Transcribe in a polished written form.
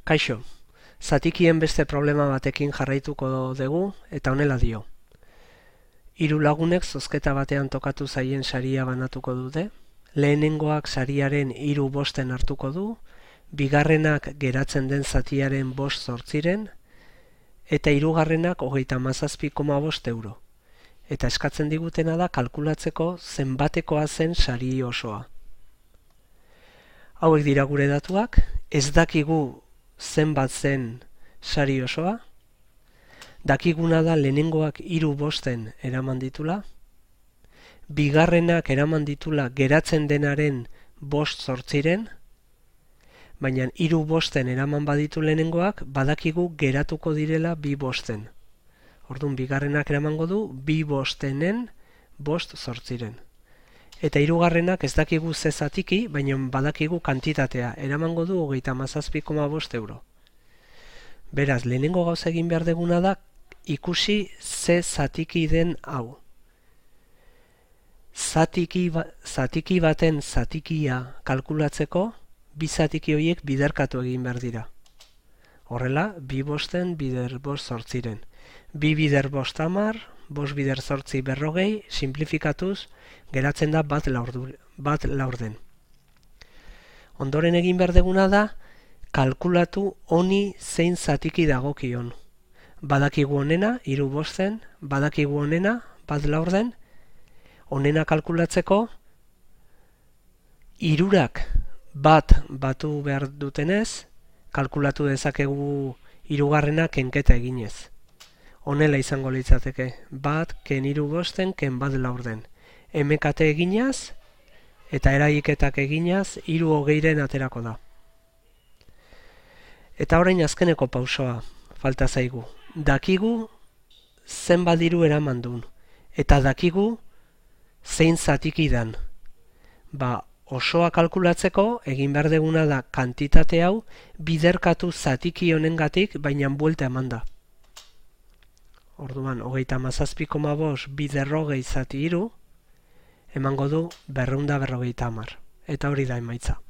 Kaixo, zatikien beste problema batekin jarraituko dugu eta honela dio. Hiru lagunek zozketa batean tokatu zaien saria banatuko dute, lehenengoak sariaren 3/5 hartuko du, bigarrenak geratzen den zatiaren 5/8, eta hirugarrenak 37,5 euro. Eta eskatzen digutena da kalkulatzeko zenbatekoa zen sari osoa. Hauek dira gure datuak, ez dakigu zenbat zen sari osoa, dakiguna da lehenengoak 3/5 eraman ditula, bigarrenak eraman ditula geratzen denaren 5/8, baina 3/5 eraman baditu lehenengoak, badakigu geratuko direla 2/5. Orduan bigarrenak eramango du 2/5-enen 5/8. Eta hirugarrenak ez dakigu ze zatiki, baina badakigu kantitatea, eramango du 37,5 euro. Beraz, lehenengo gauza egin behar deguna da ikusi ze zatiki den hau. Zatiki baten zatikia kalkulatzeko, bi zatiki horiek biderkatu egin behar dira. Horrela, 2/5 bider 5/8. 2 bider 5 10, 5 bider 8 40, simplifikatuz, geratzen da bat laurden. Ondoren egin behar deguna da, kalkulatu honi zein zatiki dagokion. Badakigu honena, 3/5, badakigu honena, bat laurden, honena kalkulatzeko, hirurak bat batu behar dutenez, kalkulatu dezakegu hirugarrena kenketa eginez. Honela izango litzateke, bat ken 3/5 ken bat laurden. MKT eginaz, eta eragiketak eginaz, 3/20 aterako da. Eta orain azkeneko pausoa falta zaigu. Dakigu zenbat diru eraman duen, eta dakigu zein zatiki dan. Osoa kalkulatzeko egin behar deguna da kantitate hau biderkatu zatiki honengatik, baina buelta eman da. Orduan, 37,5 bider 20 zati 3, emango du 250. Eta hori da emaitza.